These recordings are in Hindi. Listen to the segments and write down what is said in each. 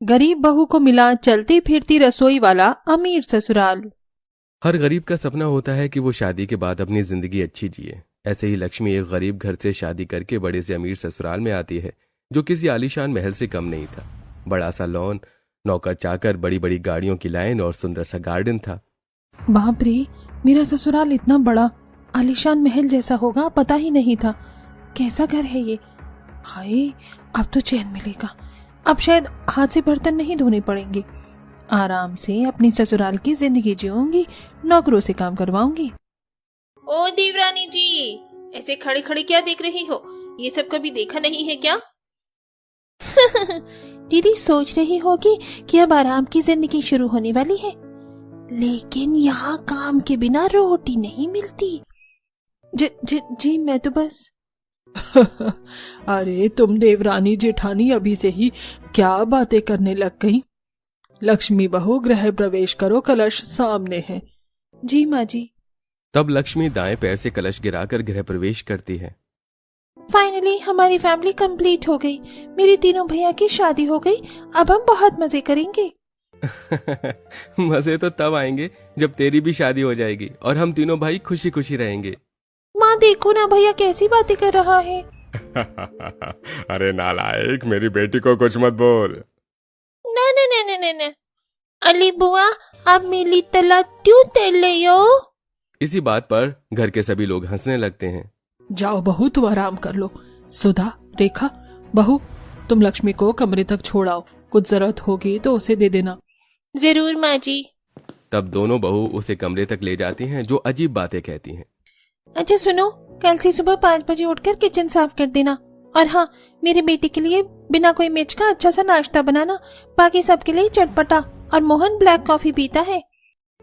गरीब बहू को मिला चलती फिरती रसोई वाला अमीर ससुराल। हर गरीब का सपना होता है कि वो शादी के बाद अपनी जिंदगी अच्छी जिए। ऐसे ही लक्ष्मी एक गरीब घर से शादी करके बड़े से अमीर ससुराल में आती है, जो किसी आलीशान महल से कम नहीं था। बड़ा सा लॉन, नौकर चाकर, बड़ी बड़ी गाड़ियों की लाइन और सुंदर सा गार्डन था। बाप रे, मेरा ससुराल इतना बड़ा आलीशान महल जैसा होगा पता ही नहीं था। कैसा घर है ये। हाय, अब तो चैन मिलेगा। अब शायद हाथ से बर्तन नहीं धोने पड़ेंगे। आराम से अपनी ससुराल की जिंदगी जीऊंगी, नौकरों से काम करवाऊंगी। ओ देवरानी जी, ऐसे खड़े खड़े क्या देख रही हो? ये सब कभी देखा नहीं है क्या? दीदी सोच रही होगी कि अब आराम की जिंदगी शुरू होने वाली है, लेकिन यहाँ काम के बिना रोटी नहीं मिलती। जी मैं तो बस अरे तुम देवरानी जेठानी अभी से ही क्या बातें करने लग गई। लक्ष्मी बहू, गृह प्रवेश करो, कलश सामने है। जी माँ जी। तब लक्ष्मी दाएं पैर से कलश गिराकर गृह प्रवेश करती है। फाइनली हमारी फैमिली कंप्लीट हो गई। मेरी तीनों भैया की शादी हो गई। अब हम बहुत मजे करेंगे। मजे तो तब आएंगे जब तेरी भी शादी हो जाएगी और हम तीनों भाई खुशी खुशी रहेंगे। माँ देखो ना, भैया कैसी बातें कर रहा है। अरे नालायक, मेरी बेटी को कुछ मत बोल। ना ना ना ना ना ना, अली बुआ आप मेरी तला क्यों तेल ले हो? इसी बात पर घर के सभी लोग हंसने लगते हैं। जाओ बहू, तुम आराम कर लो। सुधा, रेखा, बहू तुम लक्ष्मी को कमरे तक छोड़ाओ, कुछ जरूरत होगी तो उसे दे देना। जरूर माँ जी। तब दोनों बहू उसे कमरे तक ले जाती हैं, जो अजीब बातें कहती हैं। अच्छा सुनो, कल से सुबह 5 बजे उठकर किचन साफ कर देना। और हाँ, मेरे बेटे के लिए बिना कोई मिर्च का अच्छा सा नाश्ता बनाना। बाकी सबके लिए चटपटा। और मोहन ब्लैक कॉफी पीता है।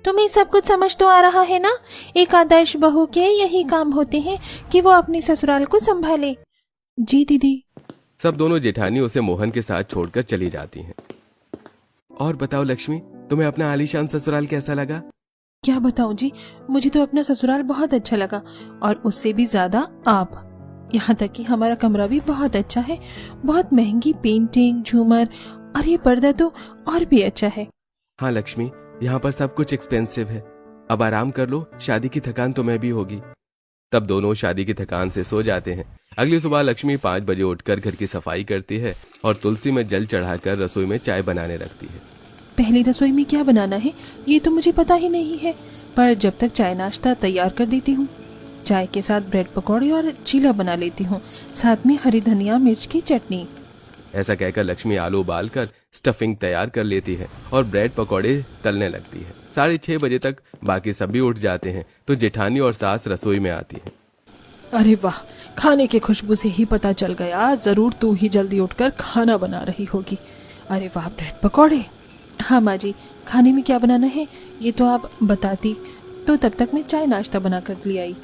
तुम्हें सब कुछ समझ तो आ रहा है ना? एक आदर्श बहू के यही काम होते हैं कि वो अपने ससुराल को संभाले। जी दीदी। सब दोनों जेठानी उसे मोहन के साथ छोड़कर चली जाती हैं। और बताओ लक्ष्मी, तुम्हें अपना आलीशान ससुराल कैसा लगा? क्या बताऊं जी, मुझे तो अपना ससुराल बहुत अच्छा लगा, और उससे भी ज्यादा आप। यहाँ तक कि हमारा कमरा भी बहुत अच्छा है। बहुत महंगी पेंटिंग, झूमर, और ये पर्दा तो और भी अच्छा है। हाँ लक्ष्मी, यहाँ पर सब कुछ एक्सपेंसिव है। अब आराम कर लो, शादी की थकान तुम्हें भी होगी। तब दोनों शादी की थकान से सो जाते हैं। अगली सुबह लक्ष्मी 5 बजे उठकर घर की सफाई करती है और तुलसी में जल चढ़ाकर रसोई में चाय बनाने लगती है। पहली रसोई में क्या बनाना है ये तो मुझे पता ही नहीं है, पर जब तक चाय नाश्ता तैयार कर देती हूँ। चाय के साथ ब्रेड पकौड़े और चीला बना लेती हूँ, साथ में हरी धनिया मिर्च की चटनी। ऐसा कहकर लक्ष्मी आलू उबालकर स्टफिंग तैयार कर लेती है और ब्रेड पकौड़े तलने लगती है। 6:30 बजे तक बाकी सभी उठ जाते हैं तो जेठानी और सास रसोई में आती है। अरे वाह, खाने की खुशबू से ही पता चल गया, जरूर तू ही जल्दी उठकर खाना बना रही होगी। अरे वाह, ब्रेड पकौड़े। हाँ माँ जी, खाने में क्या बनाना है ये तो आप बताती, तो तब तक मैं चाय नाश्ता बना कर ले आई।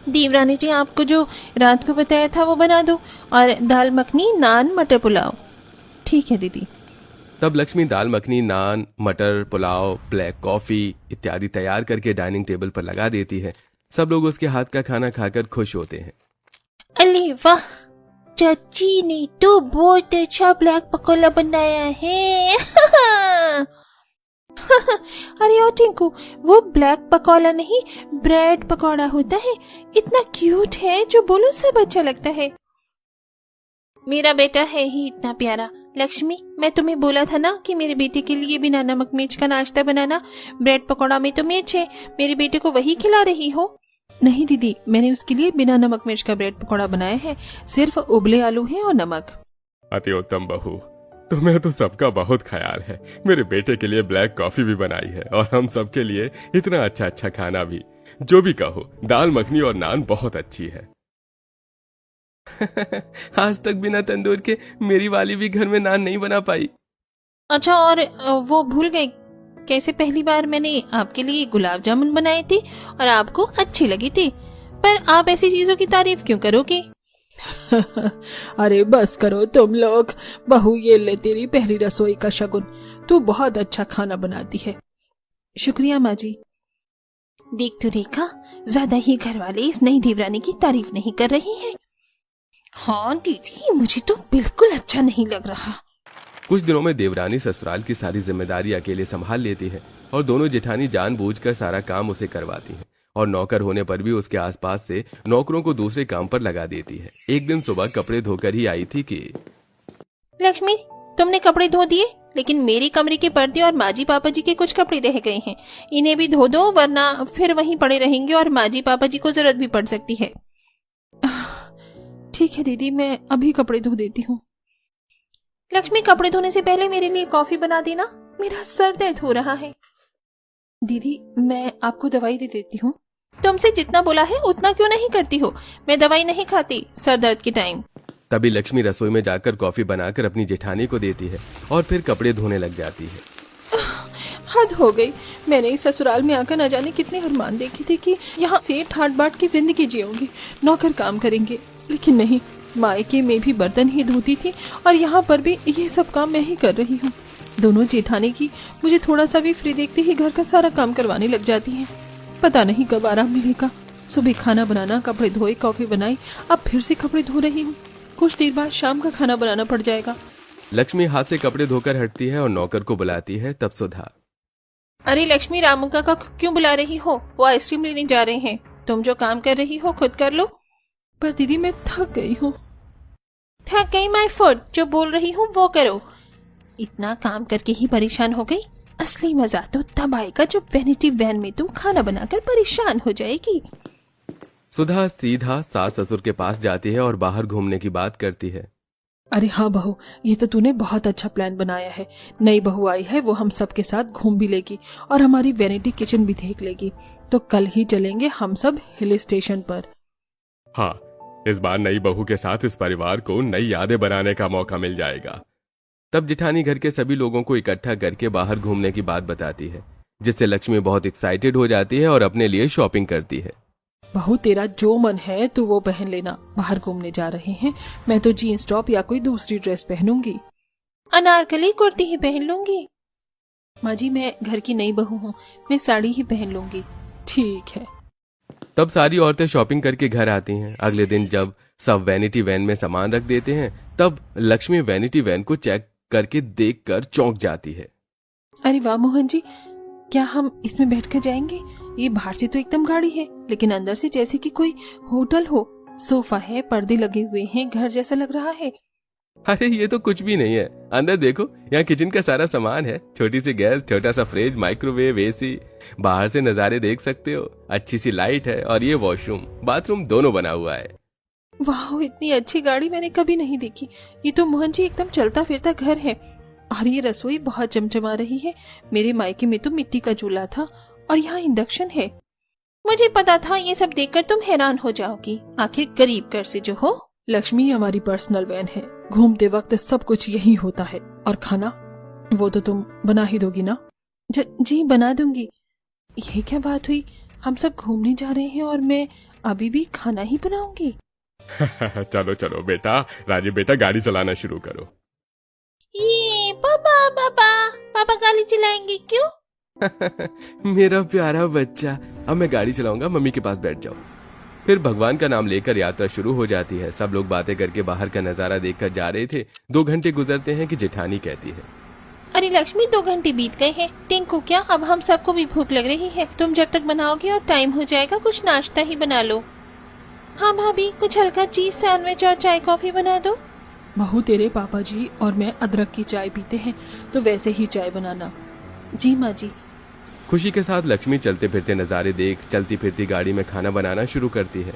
देवरानी जी, आपको जो रात को बताया था वो बना दो, और दाल मखनी, नान, मटर पुलाव। ठीक है दीदी। तब लक्ष्मी दाल मखनी, नान, मटर पुलाव, ब्लैक कॉफी इत्यादि तैयार करके डाइनिंग टेबल पर लगा देती है। सब लोग उसके हाथ का खाना खाकर खुश होते हैं। अरे वाह, चाची ने तो बहुत अच्छा ब्लैक पकौड़ा बनाया है। अरे ओ टिंकू, वो ब्लैक पकौड़ा नहीं, ब्रेड पकौड़ा होता है। इतना क्यूट है, जो बोलो सब अच्छा लगता है। मेरा बेटा है ही इतना प्यारा। लक्ष्मी, मैं तुम्हें बोला था ना कि मेरे बेटे के लिए बिना नमक मिर्च का नाश्ता बनाना। ब्रेड पकौड़ा में तो मिर्च है, मेरे बेटे को वही खिला रही हो। नहीं दीदी, मैंने उसके लिए बिना नमक मिर्च का ब्रेड पकौड़ा बनाया है, सिर्फ उबले आलू है और नमक। अति उत्तम बहू, तुम्हें तो सबका बहुत ख्याल है। मेरे बेटे के लिए ब्लैक कॉफी भी बनाई है और हम सबके लिए इतना अच्छा अच्छा खाना भी। जो भी कहो, दाल मखनी और नान बहुत अच्छी है। आज तक बिना तंदूर के मेरी वाली भी घर में नान नहीं बना पाई। अच्छा, और वो भूल गए कैसे पहली बार मैंने आपके लिए गुलाब जामुन बनाए थे और आपको अच्छी लगी थी। पर आप ऐसी चीजों की तारीफ क्यों करोगे? अरे बस करो तुम लोग। बहू, ये ले तेरी पहली रसोई का शगुन। तू बहुत अच्छा खाना बनाती है। शुक्रिया माँ जी। देख तो रेखा, ज्यादा ही घर वाले इस नई देवरानी की तारीफ नहीं कर रही है। हाँ दीदी, मुझे तो बिल्कुल अच्छा नहीं लग रहा। कुछ दिनों में देवरानी ससुराल की सारी जिम्मेदारी अकेले संभाल लेती है और दोनों जेठानी जानबूझकर सारा काम उसे करवाती हैं और नौकर होने पर भी उसके आसपास से नौकरों को दूसरे काम पर लगा देती है। एक दिन सुबह कपड़े धोकर ही आई थी कि लक्ष्मी, तुमने कपड़े धो दिए, लेकिन मेरी कमरे के पर्दे और माजी पापा जी के कुछ कपड़े रह गए हैं। इन्हें भी धो दो, वरना फिर वहीं पड़े रहेंगे और माजी पापा जी को जरूरत भी पड़ सकती है। ठीक है दीदी, मैं अभी कपड़े धो देती हूँ। लक्ष्मी, कपड़े धोने से पहले मेरे लिए कॉफी बना देना, मेरा सर दर्द हो रहा है। दीदी, मैं आपको दवाई दे देती हूँ। तुमसे जितना बोला है उतना क्यों नहीं करती हो? मैं दवाई नहीं खाती सर दर्द के टाइम। तभी लक्ष्मी रसोई में जाकर कॉफी बनाकर अपनी जेठानी को देती है और फिर कपड़े धोने लग जाती है। हद हो गई। मैंने इस ससुराल में आकर न जाने कितने अरमान देखे थे कि यहाँ से ठाट बाट की जिंदगी जियोंगी, नौकर काम करेंगे, लेकिन नहीं, मायके में भी बर्तन ही धोती थी और यहाँ पर भी ये सब काम मैं ही कर रही हूँ। दोनों जेठानी की मुझे थोड़ा सा भी फ्री देखते ही घर का सारा काम करवाने लग जाती हैं। पता नहीं कब आराम मिलेगा। सुबह खाना बनाना, कपड़े धोए, कॉफी बनाई, अब फिर से कपड़े धो रही हूँ। कुछ देर बाद शाम का खाना बनाना पड़ जाएगा। लक्ष्मी हाथ से कपड़े धोकर हटती है और नौकर को बुलाती है। तब सुधा, अरे लक्ष्मी, रामू काका क्यों बुला रही हो? वो आइसक्रीम लेने जा रहे हैं। तुम जो काम कर रही हो खुद कर लो। पर दीदी, मैं थक गई हूँ। थक गई माय फुट, जो बोल रही हूँ वो करो। इतना काम करके ही परेशान हो गई। असली मजा तो तब आएगा जब वैनिटी वैन में तू खाना बनाकर परेशान हो जाएगी। सुधा सीधा सास ससुर के पास जाती है और बाहर घूमने की बात करती है। अरे हाँ बहू, ये तो तूने बहुत अच्छा प्लान बनाया है। नई बहू आई है, वो हम सबके साथ घूम भी लेगी और हमारी वैनिटी किचन भी देख लेगी। तो कल ही चलेंगे हम सब हिल स्टेशन पर। हाँ, इस बार नई बहू के साथ इस परिवार को नई यादें बनाने का मौका मिल जाएगा। तब जेठानी घर के सभी लोगों को इकट्ठा करके बाहर घूमने की बात बताती है, जिससे लक्ष्मी बहुत एक्साइटेड हो जाती है और अपने लिए शॉपिंग करती है। बहू, तेरा जो मन है तू वो पहन लेना। बाहर घूमने जा रहे हैं, मैं तो जीन्स टॉप या कोई दूसरी ड्रेस पहनूंगी। अनारकली कुर्ती ही पहन लूंगी। माँ जी, मैं घर की नई बहू हूँ, मैं साड़ी ही पहन लूंगी। ठीक है। तब सारी औरतें शॉपिंग करके घर आती हैं। अगले दिन जब सब वैनिटी वैन में सामान रख देते हैं, तब लक्ष्मी वैनिटी वैन को चेक करके देखकर चौंक जाती है। अरे वाह मोहन जी, क्या हम इसमें बैठकर जाएंगे? ये बाहर से तो एकदम गाड़ी है, लेकिन अंदर से जैसे कि कोई होटल हो। सोफा है, पर्दे लगे हुए हैं, घर जैसा लग रहा है। अरे ये तो कुछ भी नहीं है। अंदर देखो, यहाँ किचन का सारा सामान है। छोटी सी गैस, छोटा सा फ्रिज, माइक्रोवेव, एसी। बाहर से नजारे देख सकते हो। अच्छी सी लाइट है और ये वॉशरूम बाथरूम दोनों बना हुआ है। वाह, इतनी अच्छी गाड़ी मैंने कभी नहीं देखी। ये तो मोहन जी एकदम चलता फिरता घर है। और ये रसोई बहुत चमचमा रही है। मेरे मायके में तो मिट्टी का चूल्हा था और यहाँ इंडक्शन है। मुझे पता था ये सब देखकर तुम हैरान हो जाओगी। आखिर गरीब घर से जो हो। लक्ष्मी, हमारी पर्सनल वैन है, घूमते वक्त सब कुछ यही होता है। और खाना वो तो तुम बना ही दोगी ना? जी बना दूंगी। ये क्या बात हुई? हम सब घूमने जा रहे हैं और मैं अभी भी खाना ही बनाऊंगी? चलो चलो बेटा, राजीव बेटा गाड़ी चलाना शुरू करो। ये पापा गाड़ी चलाएंगे क्यों? मेरा प्यारा बच्चा, अब मैं गाड़ी चलाऊंगा, मम्मी के पास बैठ जाओ। फिर भगवान का नाम लेकर यात्रा शुरू हो जाती है। सब लोग बातें करके बाहर का नजारा देखकर जा रहे थे। 2 घंटे गुजरते हैं कि जेठानी कहती है, अरे लक्ष्मी, 2 घंटे बीत गए हैं। टिंकू, क्या अब हम सबको भी भूख लग रही है? तुम जब तक बनाओगे और टाइम हो जाएगा, कुछ नाश्ता ही बना लो। हाँ भाभी, कुछ हल्का चीज सैंडविच और चाय कॉफी बना दो। बहू, तेरे पापा जी और मैं अदरक की चाय पीते हैं, तो वैसे ही चाय बनाना। जी माँ जी। खुशी के साथ लक्ष्मी चलते फिरते नजारे देख चलती फिरती गाड़ी में खाना बनाना शुरू करती है।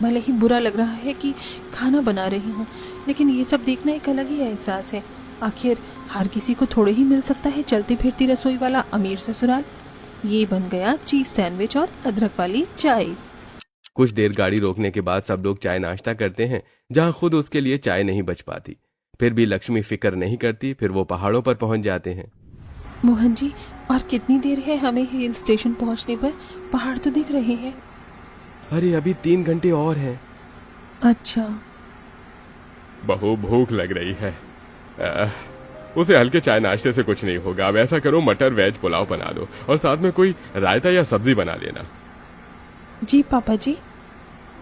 भले ही बुरा लग रहा है कि खाना बना रही हूँ, लेकिन ये सब देखना एक अलग ही एहसास है। आखिर हर किसी को थोड़े ही मिल सकता है चलती फिरती रसोई वाला अमीर ससुराल। ये बन गया चीज सैंडविच और अदरक वाली चाय। कुछ देर गाड़ी रोकने के बाद सब लोग चाय नाश्ता करते हैं, जहाँ खुद उसके लिए चाय नहीं बच पाती। फिर भी लक्ष्मी फिक्र नहीं करती। फिर वो पहाड़ों पर पहुंच जाते हैं। मोहन जी, और कितनी देर है हमें हिल स्टेशन पहुंचने पर? पहाड़ तो दिख रहे हैं। अरे अभी 3 घंटे और हैं। अच्छा। बहू, भूख लग रही है। उसे हल्के चाय नाश्ते से कुछ नहीं होगा। अब ऐसा करो, मटर वेज पुलाव बना दो और साथ में कोई रायता या सब्जी बना लेना। जी पापा जी।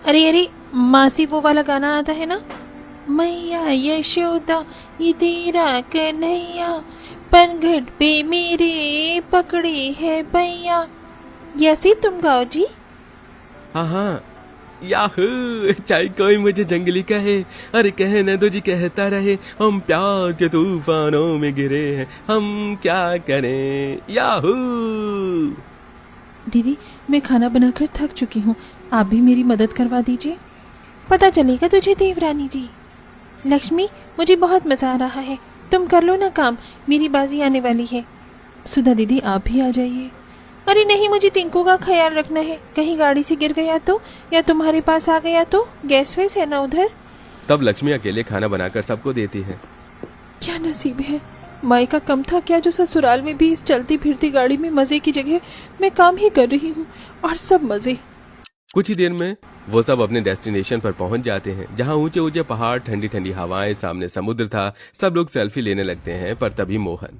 अरे मासी, वो वाला गाना आता है ना? मैया यशोदा ये तेरा कन्हैया, पनघट पे मेरे पकड़े है भैया। ऐसे तुम गाओ जी। हाँ हाँ, याहू, चाहे कोई मुझे जंगली कहे, अरे कहने दो जी कहता रहे, हम प्यार के तूफानों में गिरे हैं, हम क्या करें, याहू। दीदी मैं खाना बनाकर थक चुकी हूँ, आप भी मेरी मदद करवा दीजिए। पता चलेगा तुझे देवरानी जी। लक्ष्मी मुझे बहुत मजा आ रहा है, तुम कर लो ना काम, मेरी बाजी आने वाली है। सुधा दीदी आप भी आ जाइए। अरे नहीं, मुझे टिंकू का ख्याल रखना है, कहीं गाड़ी से गिर गया तो, या तुम्हारे पास आ गया तो। गैस वैस है ना उधर। तब लक्ष्मी अकेले खाना बनाकर सबको देती है। क्या नसीब है, माई का कम था क्या जो ससुराल में भी इस चलती फिरती गाड़ी में मजे की जगह मैं काम ही कर रही हूँ, और सब मजे। कुछ ही देर में वो सब अपने डेस्टिनेशन पर पहुंच जाते हैं, जहां ऊंचे ऊंचे पहाड़, ठंडी ठंडी हवाएं, सामने समुद्र था। सब लोग सेल्फी लेने लगते हैं, पर तभी मोहन,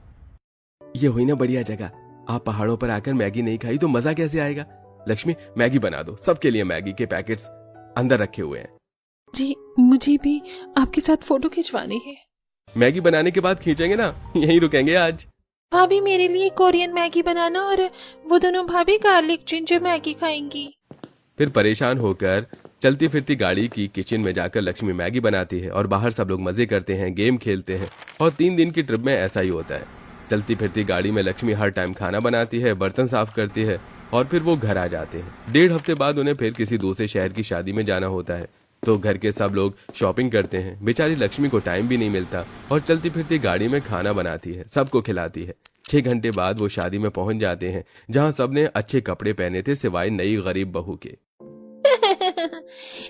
ये हुई ना बढ़िया जगह, आप पहाड़ों पर आकर मैगी नहीं खाई तो मजा कैसे आएगा। लक्ष्मी मैगी बना दो, सबके लिए मैगी के पैकेट्स अंदर रखे हुए हैं। जी मुझे भी आपके साथ फोटो खिंचवानी है। मैगी बनाने के बाद खींचेंगे ना, यहीं रुकेंगे आज। भाभी मेरे लिए कोरियन मैगी बनाना, और वो दोनों भाभी गार्लिक जिंजर मैगी खाएंगी। फिर परेशान होकर चलती फिरती गाड़ी की किचन में जाकर लक्ष्मी मैगी बनाती है, और बाहर सब लोग मजे करते हैं, गेम खेलते हैं। और 3 दिन की ट्रिप में ऐसा ही होता है। चलती फिरती गाड़ी में लक्ष्मी हर टाइम खाना बनाती है, बर्तन साफ करती है, और फिर वो घर आ जाते हैं। 1.5 हफ्ते बाद उन्हें फिर किसी दूसरे शहर की शादी में जाना होता है, तो घर के सब लोग शॉपिंग करते हैं। बेचारी लक्ष्मी को टाइम भी नहीं मिलता, और चलती फिरती गाड़ी में खाना बनाती है, सबको खिलाती है। 6 घंटे बाद वो शादी में पहुंच जाते हैं, जहां सबने अच्छे कपड़े पहने थे सिवाय नई गरीब बहू के।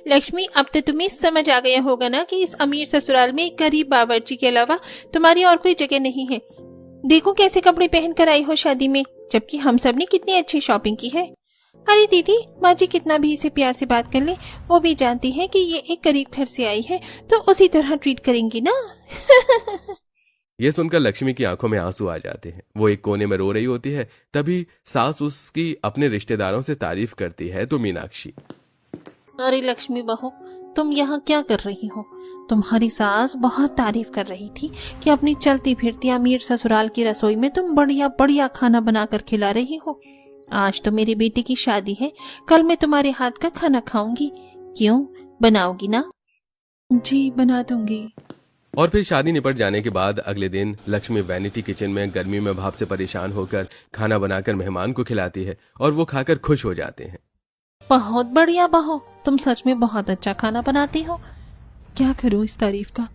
लक्ष्मी अब तो तुम्हें समझ आ गया होगा ना कि इस अमीर ससुराल में गरीब बावर्ची के अलावा तुम्हारी और कोई जगह नहीं है। देखो कैसे कपड़े पहन कर आई हो शादी में, जबकि हम सब ने कितनी अच्छी शॉपिंग की है। अरे दीदी, माँ जी कितना भी इसे प्यार से बात कर ले, वो भी जानती है कि ये एक गरीब घर से आई है, तो उसी तरह ट्रीट करेंगी ना। ये सुनकर लक्ष्मी की आंखों में आंसू आ जाते हैं। वो एक कोने में रो रही होती है। तभी सास उसकी अपने रिश्तेदारों से तारीफ करती है तो मीनाक्षी, अरे लक्ष्मी बहू, तुम यहाँ क्या कर रही हो? तुम्हारी सास बहुत तारीफ कर रही थी कि अपनी चलती फिरती अमीर ससुराल की रसोई में तुम बढ़िया बढ़िया खाना बनाकर खिला रही हो। आज तो मेरी बेटी की शादी है, कल मैं तुम्हारे हाथ का खाना खाऊंगी। क्यों, बनाओगी ना? जी बना दूंगी। और फिर शादी निपट जाने के बाद अगले दिन लक्ष्मी वैनिटी किचन में गर्मी में भाप से परेशान होकर खाना बनाकर मेहमान को खिलाती है, और वो खाकर खुश हो जाते हैं। बहुत बढ़िया बहू, तुम सच में बहुत अच्छा खाना बनाती हो। क्या करूं इस तारीफ का,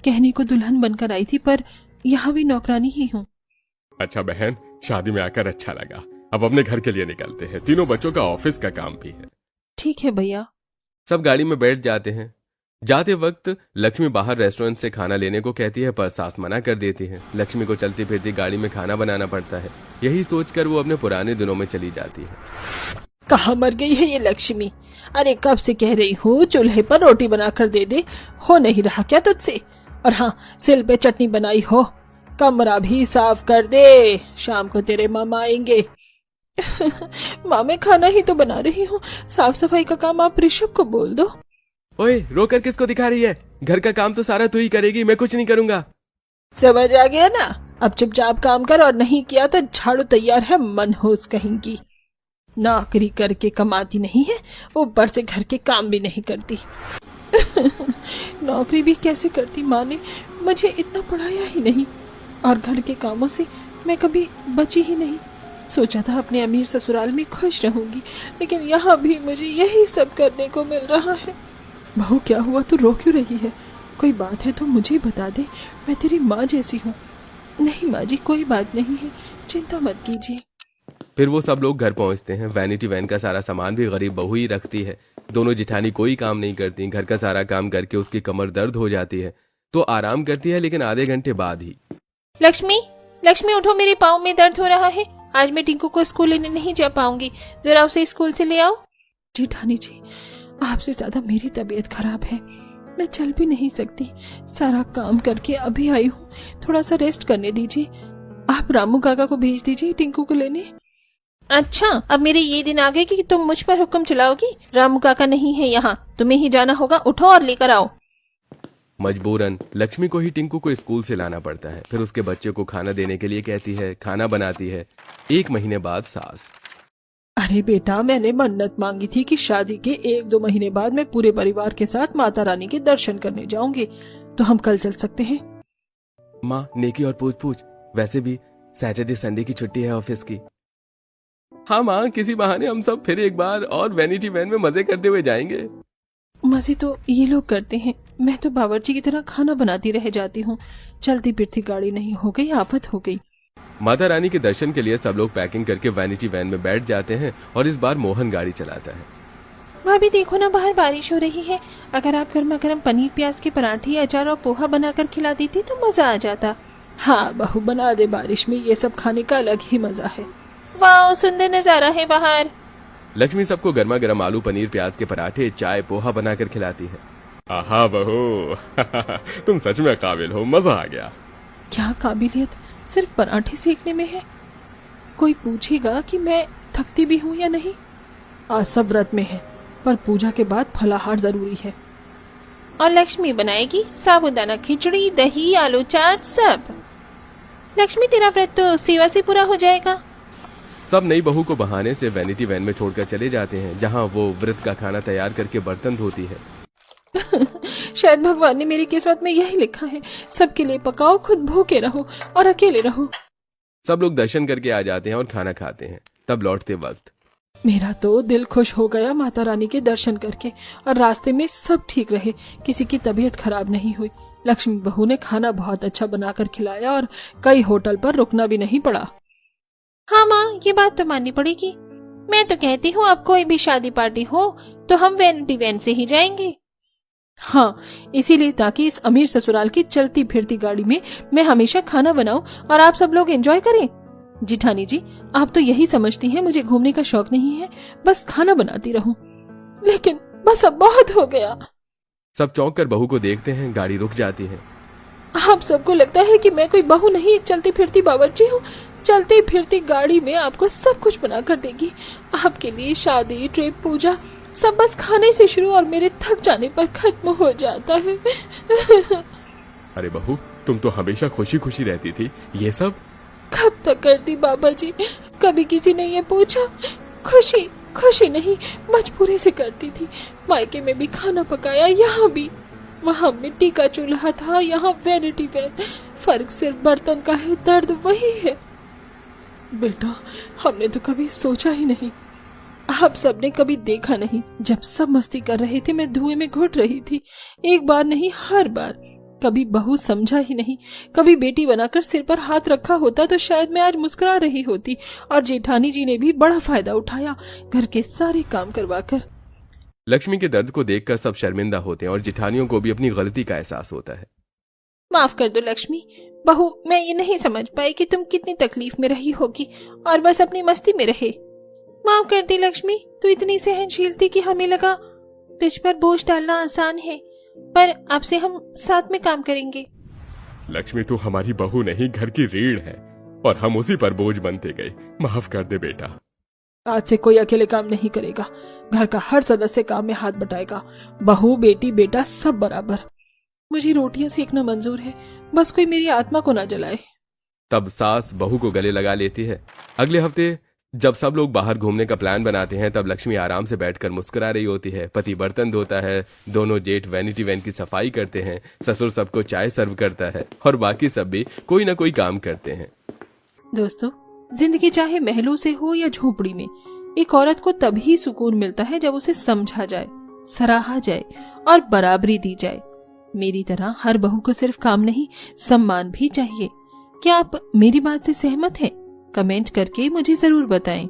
कहने को दुल्हन बनकर आई थी, पर यहाँ भी नौकरानी ही हूँ। अच्छा बहन, शादी में आकर अच्छा लगा, अब अपने घर के लिए निकलते हैं, तीनों बच्चों का ऑफिस का काम भी है। ठीक है भैया। सब गाड़ी में बैठ जाते हैं। जाते वक्त लक्ष्मी बाहर रेस्टोरेंट से खाना लेने को कहती है, पर सास मना कर देती है। लक्ष्मी को चलती फिरती गाड़ी में खाना बनाना पड़ता है। यही सोचकर वो अपने पुराने दिनों में चली जाती है। कहाँ मर गई है ये लक्ष्मी? अरे कब से कह रही हूँ चूल्हे पर रोटी बनाकर दे दे, हो नहीं रहा क्या तुझसे? और हाँ, सिल पे चटनी बनाई हो, कमरा भी साफ कर दे, शाम को तेरे मामा आएंगे। माँ मैं खाना ही तो बना रही हूँ, साफ सफाई का काम आप ऋषभ को बोल दो। ओए रोकर किसको दिखा रही है? घर का काम तो सारा तू ही करेगी, मैं कुछ नहीं करूँगा। समझ आ गया ना? अब चुपचाप काम कर, और नहीं किया तो झाड़ू तैयार है, मनहूस कहेंगी। नौकरी करके कमाती नहीं है, ऊपर से घर के काम भी नहीं करती। नौकरी भी कैसे करती, माँ ने मुझे इतना पढ़ाया ही नहीं, और घर के कामों से मैं कभी बची ही नहीं। सोचा था अपने अमीर ससुराल में खुश रहूंगी, लेकिन यहाँ भी मुझे यही सब करने को मिल रहा है। बहू क्या हुआ, तू रो क्यों रही है? कोई बात है तो मुझे बता दे, मैं तेरी माँ जैसी हूँ। नहीं माँ जी, कोई बात नहीं है, चिंता मत कीजिए। फिर वो सब लोग घर पहुंचते हैं। वैनिटी वैन का सारा सामान भी गरीब बहू ही रखती है। दोनों जिठानी कोई काम नहीं करती। घर का सारा काम करके उसकी कमर दर्द हो जाती है, तो आराम करती है, लेकिन आधे घंटे बाद ही। लक्ष्मी, लक्ष्मी उठो, मेरे पाँव में दर्द हो रहा है, आज मैं टिंकू को स्कूल लेने नहीं जा पाऊंगी, जरा उसे स्कूल से ले आओ। जिठानी जी, आपसे ज्यादा मेरी तबीयत खराब है, मैं चल भी नहीं सकती, सारा काम करके अभी आई हूँ, थोड़ा सा रेस्ट करने दीजिए। आप रामू काका को भेज दीजिए टिंकू को लेने। अच्छा, अब मेरे ये दिन आ गए कि तुम मुझ पर हुक्म चलाओगी? रामू काका नहीं है यहाँ, तुम्हें ही जाना होगा, उठो और लेकर आओ। मजबूरन लक्ष्मी को ही टिंकू को स्कूल से लाना पड़ता है। फिर उसके बच्चे को खाना देने के लिए कहती है, खाना बनाती है। 1 महीने बाद सास, अरे बेटा, मैंने मन्नत मांगी थी कि शादी के 1-2 महीने बाद मैं पूरे परिवार के साथ माता रानी के दर्शन करने जाऊंगी, तो हम कल चल सकते हैं? माँ नेकी और पूछ पूछ, वैसे भी सैटरडे संडे की छुट्टी है ऑफिस की। हाँ माँ, किसी बहाने हम सब फिर एक बार और वैनिटी वैन में मजे करते हुए जाएंगे। मजे तो ये लोग करते हैं, मैं तो बावर्ची की तरह खाना बनाती रह जाती हूँ। चलती फिरती गाड़ी नहीं हो गई, आफत हो गई। माता रानी के दर्शन के लिए सब लोग पैकिंग करके वैनिटी वैन में बैठ जाते हैं और इस बार मोहन गाड़ी चलाता है। भाभी देखो ना, बाहर बारिश हो रही है। अगर आप गर्मा गर्म पनीर प्याज के पराठे, अचार और पोहा बनाकर खिला देती तो मजा आ जाता। हाँ बहू, बना दे, बारिश में ये सब खाने का अलग ही मजा है। वाह, सुंदर नजारा है बाहर। लक्ष्मी सबको गर्मा गर्म आलू पनीर प्याज के पराठे, चाय, पोहा बनाकर खिलाती है। आहा बहू, तुम सच में काबिल हो, मजा आ गया। क्या काबिलियत सिर्फ पराठे सेकने में है? कोई पूछेगा कि मैं थकती भी हूँ या नहीं? आज सब व्रत में है, पर पूजा के बाद फलाहार जरूरी है। और लक्ष्मी बनाएगी साबूदाना खिचड़ी, दही, आलू चाट सब। लक्ष्मी, तेरा व्रत तो सेवा से पूरा हो जाएगा। सब नई बहू को बहाने से वैनिटी वैन में छोड़कर चले जाते हैं, जहाँ वो व्रत का खाना तैयार करके बर्तन धोती है। शायद भगवान ने मेरी किस्मत में यही लिखा है, सबके लिए पकाओ, खुद भूखे रहो और अकेले रहो। सब लोग दर्शन करके आ जाते हैं और खाना खाते हैं। तब लौटते वक्त मेरा तो दिल खुश हो गया माता रानी के दर्शन करके, और रास्ते में सब ठीक रहे, किसी की तबीयत खराब नहीं हुई। लक्ष्मी बहू ने खाना बहुत अच्छा बनाकर खिलाया और कई होटल पर रुकना भी नहीं पड़ा। हाँ माँ, ये बात तो माननी पड़ेगी। मैं तो कहती हूँ अब कोई भी शादी पार्टी हो तो हम वैनिटी वैन से ही जाएंगे। हाँ, इसीलिए ताकि इस अमीर ससुराल की चलती फिरती गाड़ी में मैं हमेशा खाना बनाऊं और आप सब लोग एंजॉय करें। जिठानी जी, आप तो यही समझती हैं मुझे घूमने का शौक नहीं है, बस खाना बनाती रहूं। लेकिन बस अब बहुत हो गया। सब चौंक कर बहू को देखते हैं। गाड़ी रुक जाती है। आप सबको लगता है कि मैं कोई बहू नहीं, एक चलती फिरती बावर्ची हूँ। चलती फिरती गाड़ी में आपको सब कुछ बना कर देगी। आपके लिए शादी, ट्रिप, पूजा सब बस खाने से शुरू और मेरे थक जाने पर खत्म हो जाता है। अरे बहू, तुम तो हमेशा खुशी खुशी रहती थी, ये सब कब तक करती बाबा जी? कभी किसी ने ये पूछा? खुशी खुशी नहीं, मजबूरी से करती थी। मायके में भी खाना पकाया, यहाँ भी। वहाँ मिट्टी का चूल्हा था, यहाँ वैनिटी वैन। फर्क सिर्फ बर्तन का है, दर्द वही है। बेटा, हमने तो कभी सोचा ही नहीं, आप सबने कभी देखा नहीं। जब सब मस्ती कर रहे थे मैं धुएं में घुट रही थी। एक बार नहीं, हर बार। कभी बहू समझा ही नहीं। कभी बेटी बनाकर सिर पर हाथ रखा होता तो शायद मैं आज मुस्कुरा रही होती। और जेठानी जी ने भी बड़ा फायदा उठाया, घर के सारे काम करवाकर। लक्ष्मी के दर्द को देखकर सब शर्मिंदा होते हैं और जिठानियों को भी अपनी गलती का एहसास होता है। माफ कर दो लक्ष्मी बहू, मैं ये नहीं समझ पाई कि तुम कितनी तकलीफ में रही होगी और बस अपनी मस्ती में रहे। माफ कर दी लक्ष्मी, तू इतनी सहनशील थी कि हमें लगा तुझ पर बोझ डालना आसान है, पर अब से हम साथ में काम करेंगे। लक्ष्मी, तू हमारी बहू नहीं, घर की रीढ़ है और हम उसी पर बोझ बनते गए। माफ कर दे बेटा। आज से कोई अकेले काम नहीं करेगा। घर का हर सदस्य काम में हाथ बटाएगा। बहू, बेटी, बेटा सब बराबर। मुझे रोटियां सेकना मंजूर है, बस कोई मेरी आत्मा को ना जलाए। तब सास बहू को गले लगा लेती है। अगले हफ्ते जब सब लोग बाहर घूमने का प्लान बनाते हैं, तब लक्ष्मी आराम से बैठकर मुस्कुरा रही होती है। पति बर्तन धोता है, दोनों जेठ वैनिटी वैन की सफाई करते हैं, ससुर सबको चाय सर्व करता है और बाकी सब भी कोई ना कोई काम करते हैं। दोस्तों, जिंदगी चाहे महलों से हो या झोपड़ी में, एक औरत को तभी सुकून मिलता है जब उसे समझा जाए, सराहा जाए और बराबरी दी जाए। मेरी तरह हर बहू को सिर्फ काम नहीं, सम्मान भी चाहिए। क्या आप मेरी बात से सहमत हैं? कमेंट करके मुझे जरूर बताएं।